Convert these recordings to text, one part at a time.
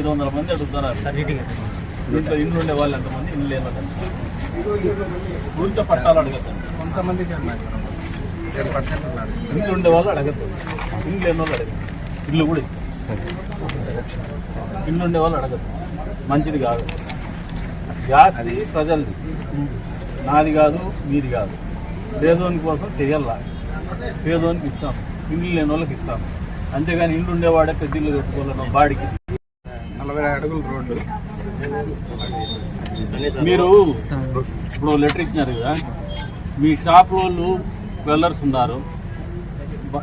500 మంది అడుగుతున్నారు దీంట్లో ఇండ్లు ఉండే వాళ్ళు ఎంతమంది, ఇల్లు లేదండి. ఊరితో పట్టాలు అడగద్దండి, కొంతమందికి ఇంట్లో ఉండే వాళ్ళు అడగద్దు, ఇల్లు లేని వాళ్ళు అడగదు. ఇల్లు కూడా ఇల్లు ఉండే వాళ్ళు అడగద్దు, మంచిది కాదు. జాస్తి ప్రజలది, నాది కాదు మీది కాదు. పేదోని కోసం చెయ్యాల, పేదోనికి ఇస్తాం, ఇల్లు లేని వాళ్ళకి ఇస్తాం. అంతేగాని ఇల్లు ఉండేవాడే పెద్ద ఇల్లు కట్టుకోవాలను బాడికి. 40 అడుగుల రోడ్డు. మీరు ఇప్పుడు లెటర్ ఇచ్చినారు కదా, మీ షాప్ వాళ్ళు వెల్లర్స్ ఉన్నారు,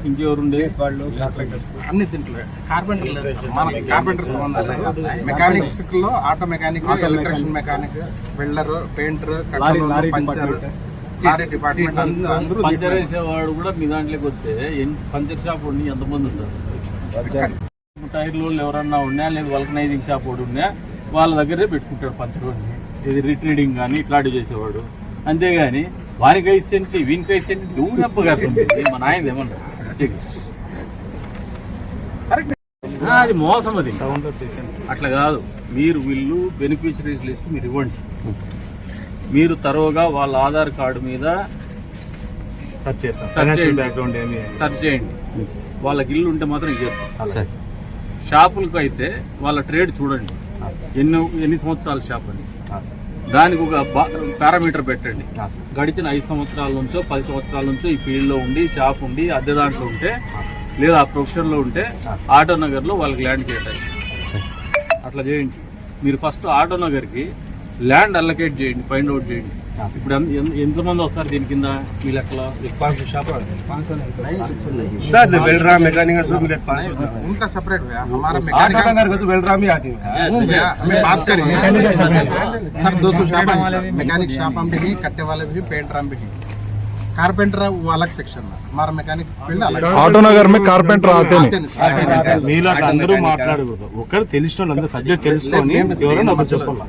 ఇంకెవరుండే వాళ్ళు అన్ని దీంట్లో కార్పెంటర్స్ మెకానిక్స్ లో auto mechanic, electrician mechanic, welder, painter, puncture, sorry department అందరూ. పంచర్ వేసేవాడు కూడా మీ దాంట్లోకి వస్తే పంచర్ షాప్ ఉండి ఎంతమంది ఉంటారు? టైర్లు వాళ్ళు ఎవరన్నా ఉన్నా, లేదా వల్కనైజింగ్ షాప్ వాడు ఉన్నా వాళ్ళ దగ్గరే పెట్టుకుంటాడు పంచర్ వాడిని. ఇది రిట్రీడింగ్ కానీ ఇట్లాంటివి చేసేవాడు. అంతేగాని వానికి 5 సెంట్లు వీనికి 5 సెంట్లు నువ్వు నెప్పగాస్తుంది. మన ఆయన ఏమన్నా కరెక్ట్, అది మోసం. అది అట్లా కాదు. మీరు వీళ్ళు బెనిఫిషరీస్ లిస్ట్ మీరు ఇవ్వండి. మీరు తరోగా వాళ్ళ ఆధార్ కార్డు మీద సెర్చ్ చేయండి. వాళ్ళకి ఇల్లు ఉంటే మాత్రం ఇవ్వరు. షాపులకు అయితే వాళ్ళ ట్రేడ్ చూడండి, ఎన్ని సంవత్సరాల షాప్ అని. దానికి ఒక పారామీటర్ పెట్టండి. గడిచిన 5 సంవత్సరాల నుంచో 10 సంవత్సరాల నుంచో ఈ ఫీల్డ్లో ఉండి షాప్ ఉండి అద్దె దాంట్లో ఉంటే, లేదా ఆ ప్రొఫెషన్లో ఉంటే ఆటో నగర్లో వాళ్ళకి ల్యాండ్ కేటాయి. అట్లా చేయండి. మీరు ఫస్ట్ ఆటో నగర్కి ల్యాండ్ అలొకేట్ చేయండి, ఫైండ్ అవుట్ చేయండి. ఇప్పుడు ఎంతమంది వస్తారు దీని కింద మీ లెక్కలో? उनका सेपरेट है, हमारा सर 200 शॉप मैकेनिक शॉप हम भी, कट्टे वाले भी, पेंटर हम भी. कारपेंटर वो अलग सेक्शन है, हमारा मैकेनिक फील्ड अलग. ఆటో నగర్ में कारपेंटर आते हैं. మీలో అందరూ మాట్లాడకూడదు. ఒకరు తెలిసిన వాళ్ళు సబ్జెక్ట్ తెలుసుకొని ఎవరో నాకు చెప్పాలి.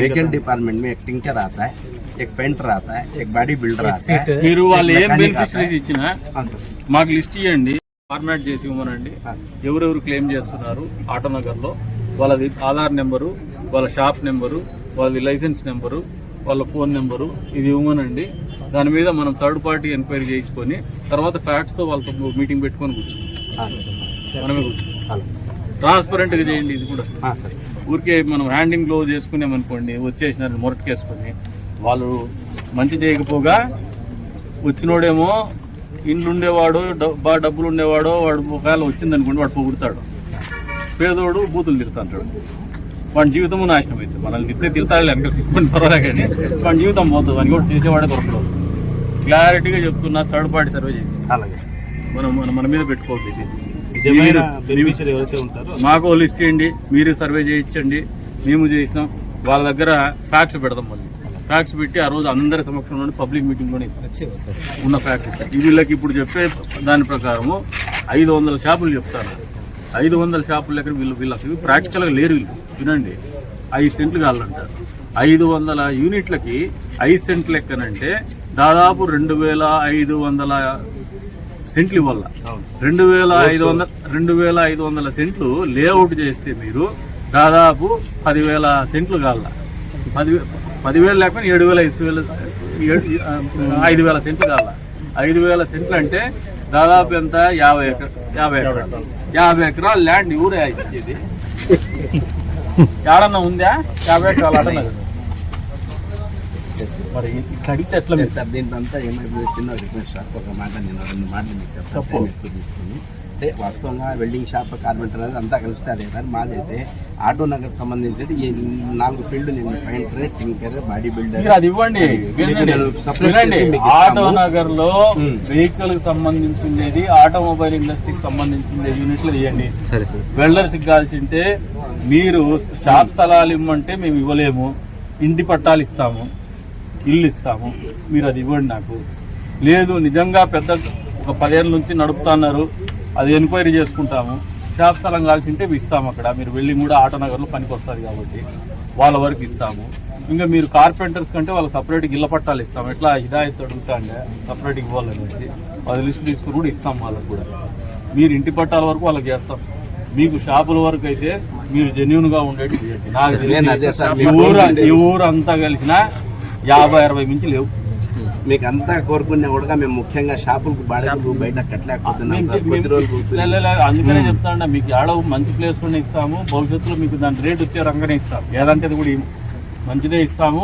वेकेंट डिपार्टमेंट में एक टिंकर आता है, एक पेंटर आता है, एक बॉडी बिल्डर आता है. మీరు వాళ్ళు ఏం బెనిఫిషరీస్ ఇచ్చినా మాకు లిస్ట్ ఇవ్వండి, ఫార్మాట్ చేసి ఇవ్వమనండి. ఎవరెవరు క్లెయిమ్ చేస్తున్నారు ఆటో నగర్లో, వాళ్ళది ఆధార్ నెంబరు, వాళ్ళ షాప్ నెంబరు, వాళ్ళది లైసెన్స్ నెంబరు, వాళ్ళ ఫోన్ నెంబరు, ఇది ఇవ్వమనండి. దాని మీద మనం థర్డ్ పార్టీ ఎంక్వైరీ చేయించుకొని తర్వాత ఫ్యాక్ట్స్తో వాళ్ళతో మీటింగ్ పెట్టుకొని మనమే కూర్చోం. ట్రాన్స్పరెంట్గా చేయండి. ఇది కూడా ఊరికే మనం హ్యాండ్ ఇన్ గ్లోవ్ చేసుకున్నామనుకోండి, వచ్చేసినారు మొరటికేసుకొని, వాళ్ళు మంచి చేయకపోగా వచ్చినోడేమో ఇండ్లు ఉండేవాడు, బాగా డబ్బులు ఉండేవాడు, వాడు ఒకవేళ వచ్చిందనుకోండి వాడు పొగుడతాడు. పేదోడు బూతులు తిరుగుతాడు, వాడి జీవితము నాశనం అవుతుంది. మనల్ని తిరుగుతాడు వెనకాల తిప్పుకొని పర్వాలే, కానీ వాడి జీవితం పోతుంది. వాడిని కూడా చేసేవాడే దొరకదు. క్లారిటీగా చెప్తున్నా, థర్డ్ పార్టీ సర్వే చేసి అలాగే మన మీద పెట్టుకోవద్దు. ఇది బెనిఫిషియరీ ఎవరైతే ఉంటారో మాకు లిస్ట్ చేయండి, మీరు సర్వే చేయించండి, మేము చేసాం. వాళ్ళ దగ్గర ఫ్యాక్ట్స్ పెడదాం. మళ్ళీ ఫ్యాక్ట్స్ పెట్టి ఆ రోజు అందరి సమక్షంలో పబ్లిక్ మీటింగ్లోనే ఉన్న ఫ్యాక్ట్స్. వీళ్ళకి ఇప్పుడు చెప్పే దాని ప్రకారము 500 షాపులు చెప్తారు. 500 షాపుల దగ్గర వీళ్ళకి ప్రాక్టికల్గా లేరు. వీళ్ళు వినండి, 5 సెంట్లు కావాలంటారు. 500 యూనిట్లకి 5 సెంట్లు లెక్కనంటే దాదాపు 2500 సెంట్లు ఇవ్వాల. 2500 సెంట్లు లేఅవుట్ చేస్తే మీరు దాదాపు 10,000 సెంట్లు కావాల. 10,000 లేకపోతే 7,000 5,000 సెంట్లు కావాల. 5,000 సెంట్లు అంటే దాదాపు ఎంత? 50 ఎకరాల ల్యాండ్ ఊరే ఇచ్చేది. ఏడన్నా ఉందా 50 ఎకరాలు అడగదు. మరి అడిగితే ఎట్లా సార్? దీంట్లో ఏమైపోయింది, చిన్న రిక్వెస్ట్, ఒక మాట నేను 2 మాటలు మీకు చెప్తాను తీసుకుని. అంటే వాస్తవంగా వెల్డింగ్ షాప్, కార్పెంటర్ అనేది అంతా కలిస్తే అదే సార్. మాదైతే ఆటో నగర్ సంబంధించి ఈ 4 ఫీల్డ్, నేను పెయింటర్, టింకర్, బాడీ బిల్డర్. అది ఇవ్వండి. ఆటో నగర్ లో వెహికల్ కి సంబంధించింది, ఆటోమొబైల్ ఇండస్ట్రీకి సంబంధించిన యూనిట్లు ఇవ్వండి. సరే సార్. వెల్డర్స్ కాల్సింటే మీరు షాప్ స్థలాలు ఇవ్వమంటే మేము ఇవ్వలేము. ఇంటి పట్టాలు ఇస్తాము, ఇల్లు ఇస్తాము, మీరు అది ఇవ్వండి నాకు. లేదు నిజంగా పెద్ద ఒక 10 ఏళ్ళ నుంచి నడుపుతున్నారు, అది ఎంక్వైరీ చేసుకుంటాము. షాప్ స్థలం కాల్సింటే ఇస్తాము. అక్కడ మీరు వెళ్ళి కూడా ఆటో నగర్లో పనికి వస్తుంది కాబట్టి వాళ్ళ వరకు ఇస్తాము. ఇంకా మీరు కార్పెంటర్స్ కంటే వాళ్ళ సపరేట్గా ఇళ్ళ పట్టాలు ఇస్తాము. ఎట్లా హిదాయత్ అడుగుతా అంటే సపరేట్గా ఇవ్వాలనేసి వాళ్ళ లిస్ట్ తీసుకుని కూడా ఇస్తాం వాళ్ళకు కూడా. మీరు ఇంటి పట్టాల వరకు వాళ్ళకి చేస్తాం. మీకు షాపుల వరకు అయితే మీరు జెన్యున్ గా ఉండేది చేయండి. నాకు నేను అదే సార్, తెలిసి ఈ ఊరు అంతా కలిసిన 50-60 మించి లేవు. మీకు అంతా కోరుకున్నా కూడా మేము ముఖ్యంగా షాపులకు బాడీలకు బయట కట్టలేకపోతున్నాం సార్. కొద్ది రోజులు అందుకనే చెప్తాండ మీకు ఆడ మంచి ప్లేస్ కూడా ఇస్తాము, భవిష్యత్తులో మీకు దాని రేట్ వచ్చే రంగానే ఇస్తాం. ఏదంటే అది కూడా మంచిదే ఇస్తాము.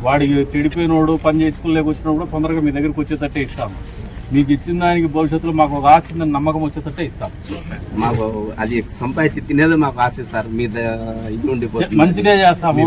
వాడికి చెడిపోయినోడు పని చేసుకుని వచ్చినప్పుడు తొందరగా మీ దగ్గరికి వచ్చేటట్టే ఇస్తాము. మీకు ఇచ్చిన దానికి భవిష్యత్తులో మాకు ఒక ఆస్తి నమ్మకం వచ్చేటట్టే ఇస్తాం. మాకు అది సంపాదించి తినేది మాకు ఆశ సార్. మీ ఇది ఉండిపోతుంది, మంచిదే చేస్తాము.